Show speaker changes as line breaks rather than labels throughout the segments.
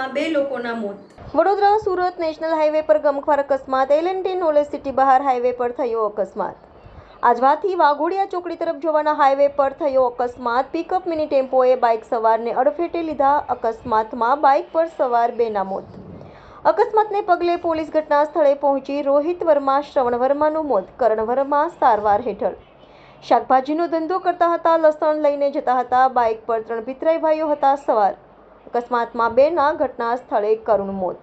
અકસ્માતમાં 2 લોકોના મોત.
વડોદરા સુરત નેશનલ હાઈવે પર ગમખ્વાર અકસ્માત. L&T નોલેજ સિટી બહાર હાઈવે પર થયો અકસ્માત. આજવાથી વાઘોડિયા ચોકડી તરફ જવાના હાઈવે પર થયો અકસ્માત. પિકઅપ મિની ટેમ્પોએ બાઇક સવારને અડફેટે લીધા. અકસ્માતમાં બાઇક પર સવાર 2ના મોત. અકસ્માતને પગલે પોલીસ ઘટના સ્થળે પહોંચી. રોહિત વર્મા, શ્રવણ વર્માનું મોત. કરણ વર્મા સારવાર હેઠળ. શાકભાજીનો ધંધો કરતા હતા. લસણ લઈને જતા હતા. બાઇક પર 3 પિતરાઈ ભાઈઓ હતા સવાર. અકસ્માતમાં 2ના ઘટના સ્થળે કરુણ મોત.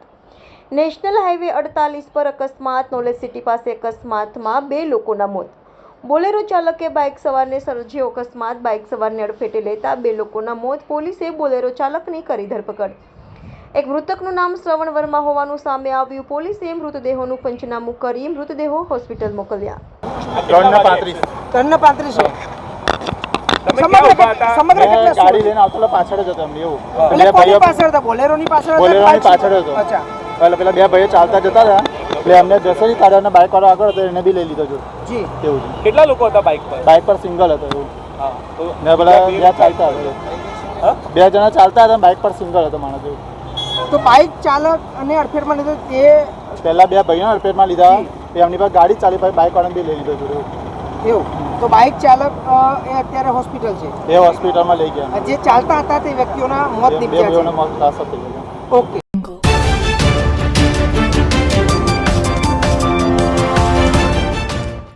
નેશનલ હાઈવે 48 પર અકસ્માત. નોલેજ સિટી પાસે અકસ્માતમાં 2 લોકોના મોત. બોલેરો ચાલકે બાઇક સવારને સર્જ્યો અકસ્માત. બાઇક સવારને અડફેટે લેતા 2 લોકોના મોત. પોલીસે બોલેરો ચાલકની કરી ધરપકડ. એક મૃતકનું નામ શ્રવણ વર્મા હોવાનું સામે આવ્યું. પોલીસે મૃતદેહોનું પંચનામું કરી મૃતદેહો હોસ્પિટલ મોકલ્યા.
3:35
ગાડી લઈને આવતો પાછળ જ હતો એમ એવું.
એટલે કોની પાછળ હતા? બોલેરોની પાછળ હતા?
બોલેરોની પાછળ હતો.
અચ્છા.
પેલા 2 ભાઈઓ ચાલતા જતા હતા એટલે અમને જશે નહીં તારે બાઇક વાળો આગળ હતો એને બી લઈ લીધો જો.
જી.
એવું છે.
કેટલા લોકો હતા બાઇક પર?
બાઇક પર સિંગલ હતો એવું.
હા. તો
ને પેલા 2 ચાલતા હતા. 2 જણા ચાલતા હતા બાઇક પર સિંગલ હતો માણસ એવું.
તો બાઇક ચાલક અને અડફેટમાં લીધો તે
પહેલા 2 ભાઈઓ અડફેટમાં લીધા પછી એમની પાસે ગાડી ચાલી પછી બાઇક વાળાને બી લઈ લીધો જો
એવું. તો બાઇક ચાલક એ અત્યારે હોસ્પિટલ છે.
એ હોસ્પિટલમાં લઈ ગયા.
જે ચાલતા હતા તે વ્યક્તિઓના મોત
બે
નીપજ્યા
ભાઈઓના
છે.
મોત થઈ ગયા.
ઓકે.